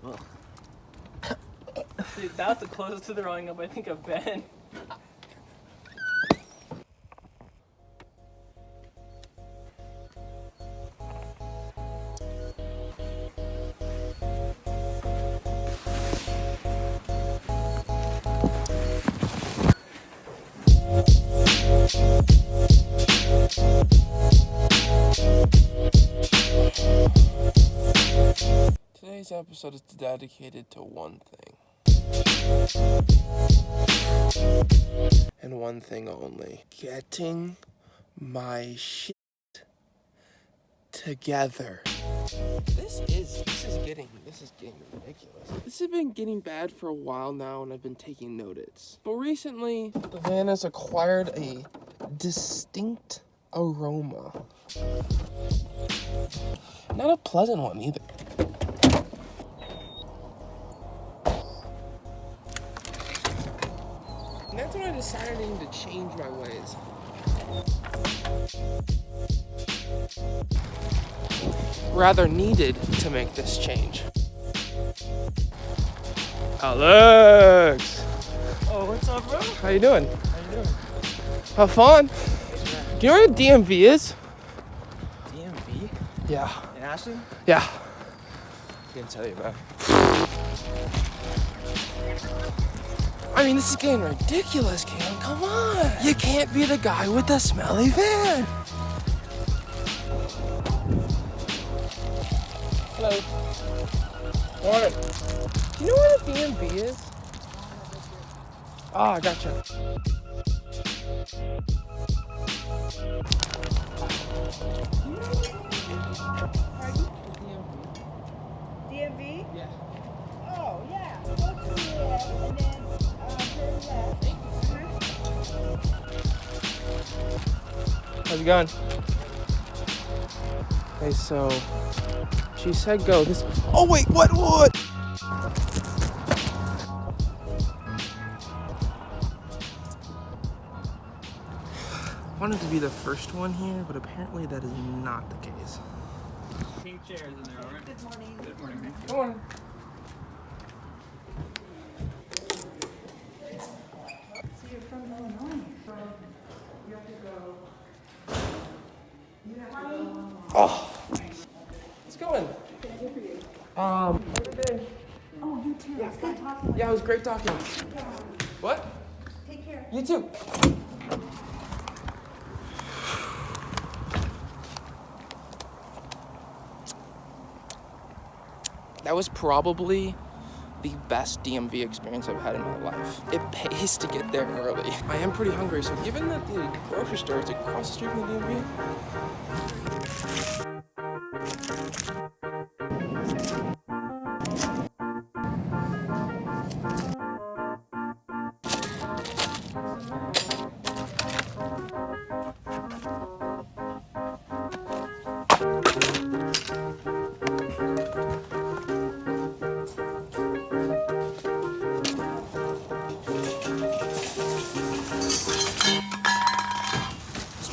Ugh. Dude, that was the closest to throwing up I think I've been. Today's episode is dedicated to one thing. And one thing only. Getting my shit together. This is getting ridiculous. This has been getting bad for a while now, and I've been taking notice. But recently, the van has acquired a distinct aroma. Not a pleasant one either. And that's when I decided I needed to change my ways. Rather needed to make this change. Alex! Oh, what's up, bro? How you doing? How you doing? Have fun. Do you know what a DMV is? DMV? Yeah. In Ashland? Yeah. Didn't tell you, bro. I mean, this is getting ridiculous, Kalen. Come on. You can't be the guy with the smelly van. Hello. Morning. Do you know what a DMV is? Ah, gotcha. DMV? Yeah. Oh, yeah. Go to and then turn left. How's it going? Okay, so she said go. This. Oh wait, what? I wanted to be the first one here, but apparently that is not the case. Pink chairs in there, alright? Good morning. Good morning. Come on. So you're from Illinois, so you have to go. You have to go. Oh, it's going. Every day. Oh, you too. It's good talking with Yeah, it was great talking. you. What? Take care. You too. That was probably the best DMV experience I've had in my life. It pays to get there early. I am pretty hungry, so given that the grocery store is across the street from the DMV,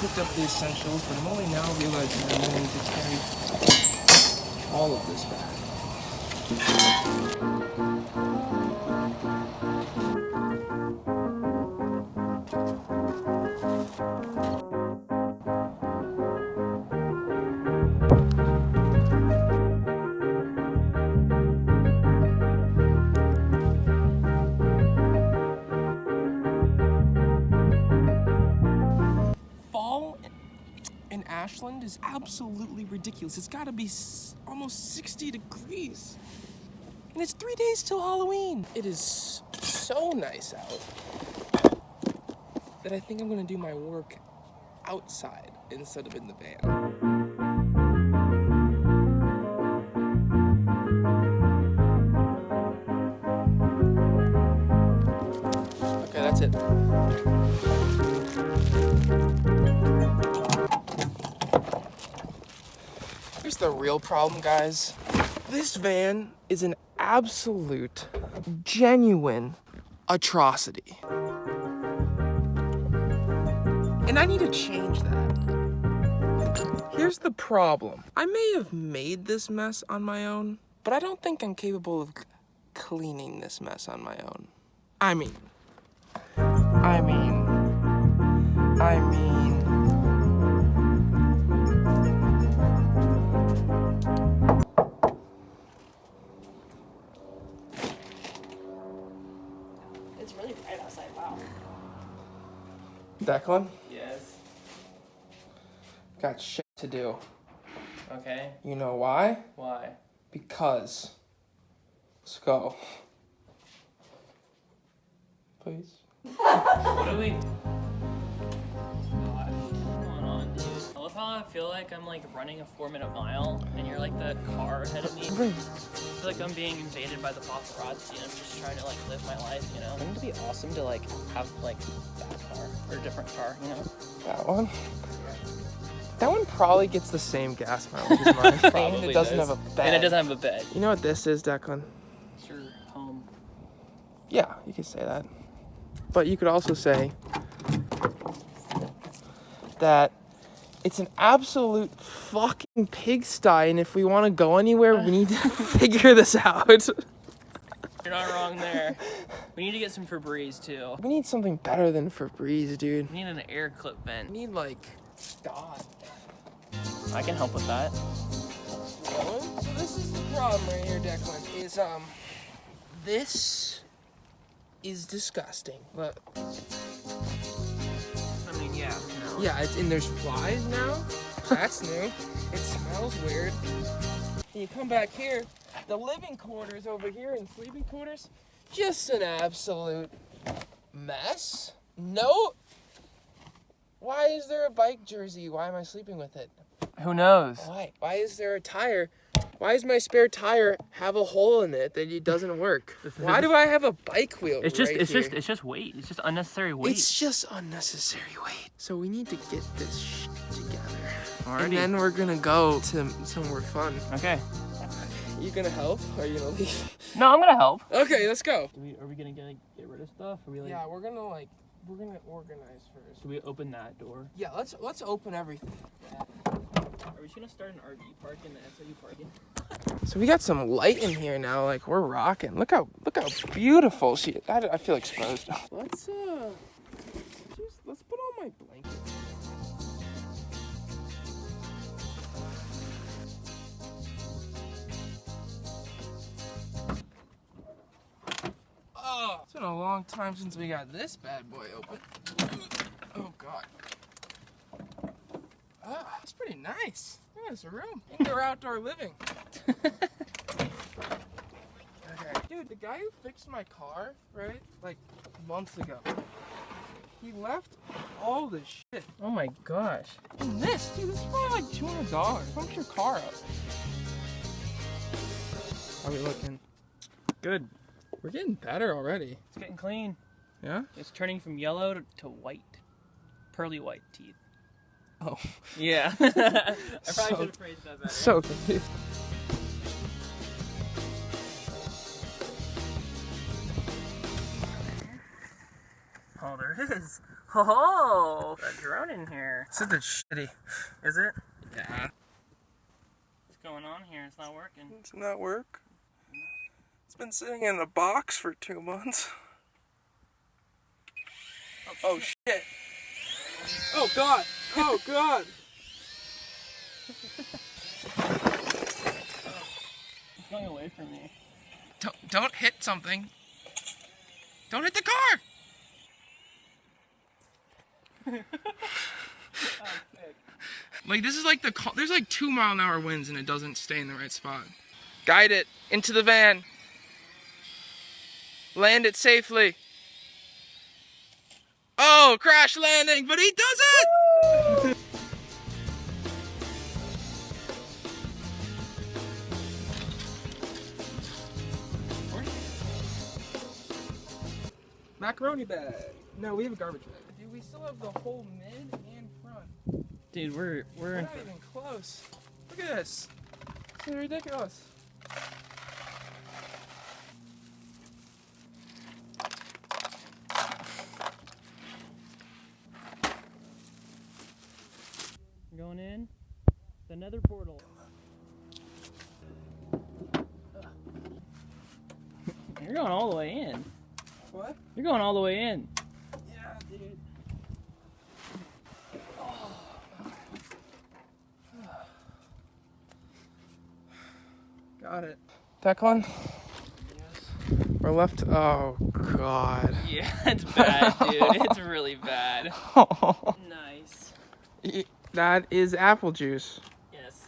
picked up the essentials, but I'm only now realizing I'm going to carry all of this back. In Ashland is absolutely ridiculous. It's got to be almost 60 degrees. And it's 3 days till Halloween. It is so nice out that I think I'm going to do my work outside instead of in the van. Okay, that's it. Here's the real problem, guys. This van is an absolute, genuine atrocity. And I need to change that. Here's the problem. I may have made this mess on my own, But I don't think I'm capable of cleaning this mess on my own. I mean. It's really bright outside, wow. Declan, Yes. got shit to do. Okay. You know why? Why? Because. Let's go. Please. What do we... What's going on, dude? I love how I feel like I'm like running a 4-minute mile and you're like the car ahead of me. I feel like I'm being invaded by the paparazzi and I'm just trying to like live my life, you know? Wouldn't it be awesome to like have like that car or a different car, you know? That one? That one probably gets the same gas mileage as mine. And it doesn't have a bed. And it doesn't have a bed. You know what this is, Declan? It's your home. Yeah, you could say that. But you could also say that it's an absolute fucking pigsty, and if we want to go anywhere, we need to figure this out. You're not wrong there. We need to get some Febreze too. We need something better than Febreze, dude. We need an air clip vent. We need, like, God. I can help with that. So this is the problem right here, Declan, is, this is disgusting. But I mean, yeah. No. yeah, and there's flies now. That's new. It smells weird. And you come back here, the living quarters over here and sleeping quarters, just an absolute mess. No. Why is there a bike jersey? Why am I sleeping with it? Who knows? Why? Why is there a tire? Why does my spare tire have a hole in it that it doesn't work? Why do I have a bike wheel? It's just weight. It's just unnecessary weight. It's just unnecessary weight. So we need to get this shit together. Alrighty. And then we're gonna go to somewhere fun. Okay. You gonna help? Or are you gonna leave? No, I'm gonna help. Okay, let's go. Are we gonna get rid of stuff? Are we like? Yeah, we're gonna organize first. Should we open that door? Yeah, let's open everything. Are we just gonna start an RV park in the SOU parking? So we got some light in here now, like we're rocking. Look how beautiful she is. I feel exposed. Let's put on my blanket. Oh, it's been a long time since we got this bad boy open. Oh God. Ah, it's pretty nice. Yeah, it's a room. Indoor-outdoor living. Okay. Dude, the guy who fixed my car, right, like months ago, he left all this shit. Oh my gosh. And this, dude, this is probably like $200. Pump your car up. How are we looking? Good. We're getting better already. It's getting clean. Yeah? It's turning from yellow to white. Pearly white teeth. Oh. Yeah. I probably should have phrased that better. So confused. Oh, there is. Oh, a drone in here. This is shitty. Is it? Yeah. What's going on here? It's not working. Does it not work? It's been sitting in a box for 2 months. Oh shit. Oh God. Oh God. It's going away from me. Don't hit something. Don't hit the car. Like this is like there's like 2 mile-an-hour winds and it doesn't stay in the right spot. Guide it into the van. Land it safely. Oh, crash landing, but he does it! Macaroni bag. No, we have a garbage bag. Dude, we still have the whole mid and front. Dude, we're We're not even close. Look at this. This is ridiculous. going in the nether portal. You're going all the way in. What? You're going all the way in. Yeah, dude. Got it. Declan? Yes. We're left. Oh, God. Yeah, it's bad, dude. It's really bad. Nice. That is apple juice. Yes.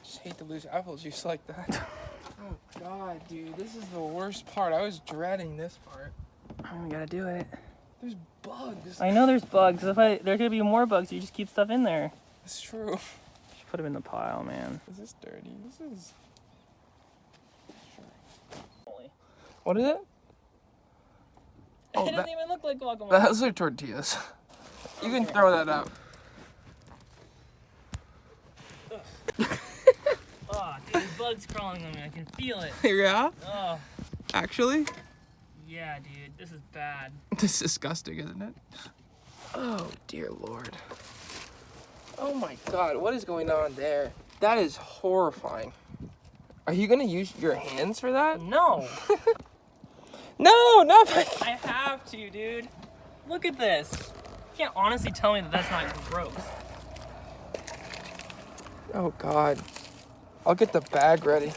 Just hate to lose apple juice like that. Oh, God, dude. This is the worst part. I was dreading this part. We gotta do it. There's bugs. I know there's bugs. There could be more bugs. You just keep stuff in there. It's true. Just put them in the pile, man. This is dirty. This is... Holy. What is it? Oh, It doesn't even look like guacamole. Those are tortillas. You can throw that out. Oh, dude, there's bugs crawling on me. I can feel it. Yeah? Oh, Actually? yeah, dude. This is bad. This is disgusting, isn't it? Oh, dear Lord. Oh my God, what is going on there? That is horrifying. Are you gonna use your hands for that? No. No, not I have to, dude. Look at this. You can't honestly tell me that that's not gross. Oh God. I'll get the bag ready.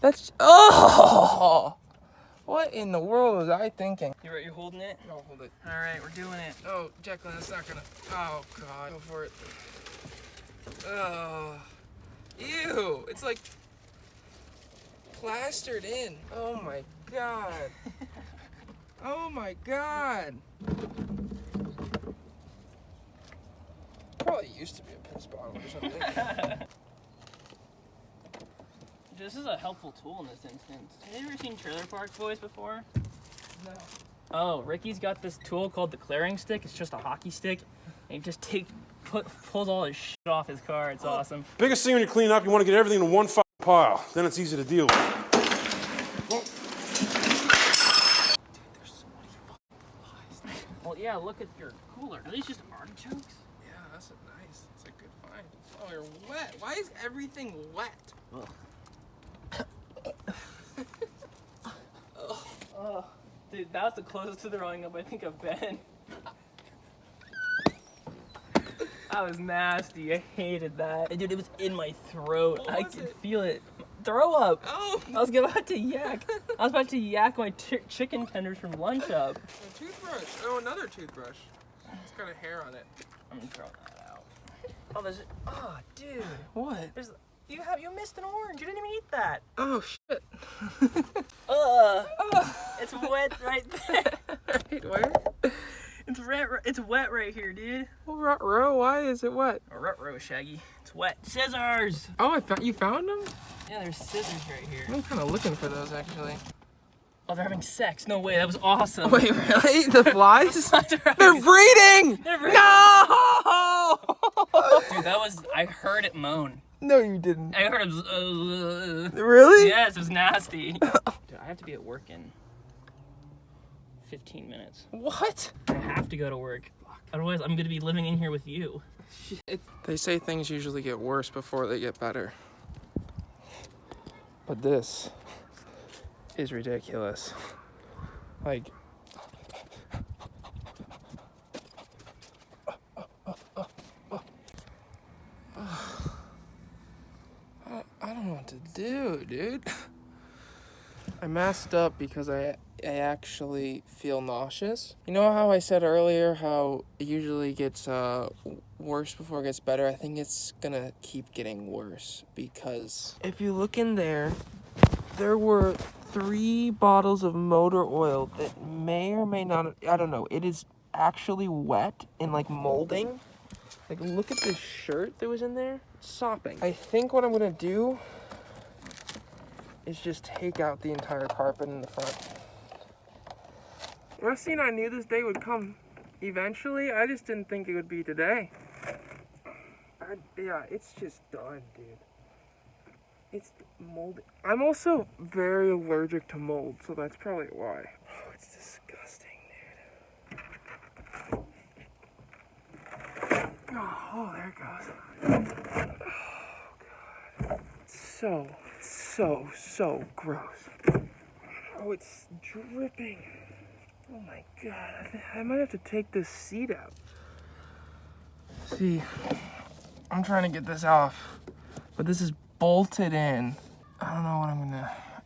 That's, oh! What in the world was I thinking? You're holding it? No, hold it. All right, we're doing it. Oh, Jacqueline, that's not gonna, oh God. Go for it. Oh. Ew, it's like plastered in. Oh my God. Oh my God. Probably used to be a piss bottle or something. This is a helpful tool in this instance. Have you ever seen Trailer Park Boys before? No. Oh, Ricky's got this tool called the clearing stick. It's just a hockey stick. And he just pulls all his shit off his car. It's awesome. Biggest thing when you clean up, you want to get everything in one fucking pile. Then it's easy to deal with. Well, yeah, look at your cooler. Are these just artichokes? Yeah, that's nice. It's a good find. Oh, you're wet. Why is everything wet? Ugh. Dude, that was the closest to throwing up I think I've been. That was nasty. I hated that. Dude, it was in my throat. What I was could it? feel it. Throw up. Oh, I was about to yak. I was about to yak my chicken tenders from lunch up. a toothbrush. Oh, another toothbrush. It's got a hair on it. I'm gonna throw that out. Oh, there's. Oh, dude. What? There's. You missed an orange. You didn't even eat that. Oh, shit. It's wet right there. Right, where? It's wet right here, dude. Well, Ruh-roh, why is it wet? A ruh-roh, Shaggy. It's wet. Scissors. Oh, you found them? Yeah, there's scissors right here. I'm kind of looking for those, actually. Oh, they're having sex. No way. That was awesome. Wait, really? The flies? They're They're breeding! They're breeding. No! Dude, that was. I heard it moan. No, you didn't. I heard it. Really? Yes, it was nasty. Dude, I have to be at work in 15 minutes. What? I have to go to work. Otherwise, I'm going to be living in here with you. Shit. They say things usually get worse before they get better. But this is ridiculous. Like... I don't know what to do, dude. I masked up because I actually feel nauseous. You know how I said earlier how it usually gets worse before it gets better? I think it's gonna keep getting worse because if you look in there, there were 3 bottles of motor oil that may or may not, I don't know, it is actually wet and like molding. Like, look at this shirt that was in there. It's sopping. I think what I'm gonna do is just take out the entire carpet in the front. Rusty and I knew this day would come eventually. I just didn't think it would be today. Yeah, it's just done, dude. It's molded. I'm also very allergic to mold, so that's probably why. Oh, it's disgusting, dude. Oh, there it goes. Oh, God. so gross. Oh, it's dripping. Oh my god, I might have to take this seat out. See, I'm trying to get this off, but this is bolted in. I don't know what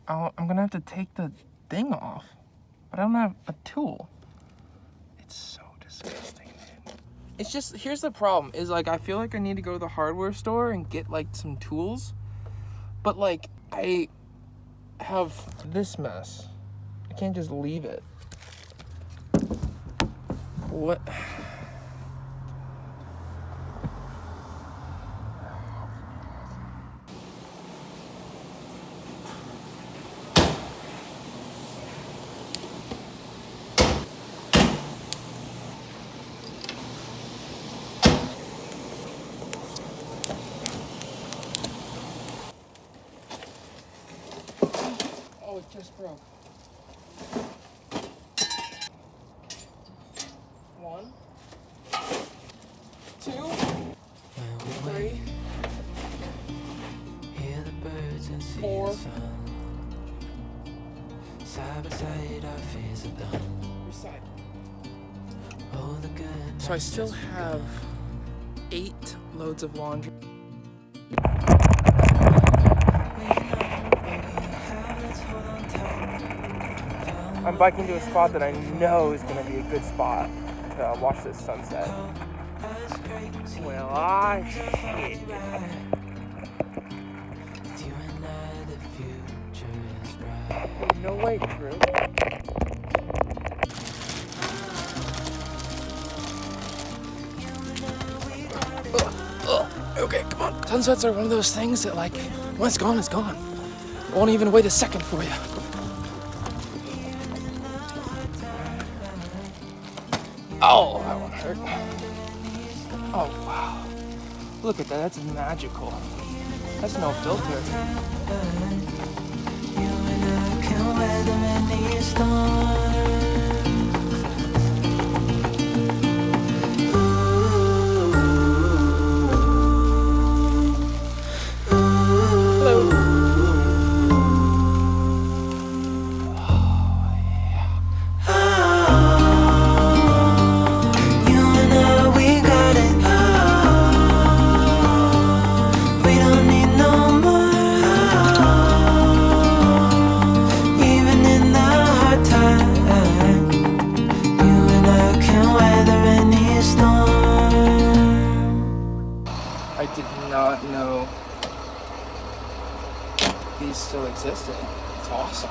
I'm gonna have to take the thing off, but I don't have a tool. It's so disgusting, man. It's just, here's the problem, is like, I feel like I need to go to the hardware store and get like some tools, but like, I have this mess. I can't just leave it. What? Oh, it just broke. 1, 2, 3, 4. Recycle. So I still have 8 loads of laundry. I'm biking to a spot that I know is going to be a good spot to watch this sunset. Well, no way, Drew. Okay, come on. Sunsets are one of those things that, like, when it's gone, it's gone. I won't even wait a second for you. Oh, that one hurt. Oh, wow. Look at that, that's magical. That's no filter. I did not know these still existed. It's awesome.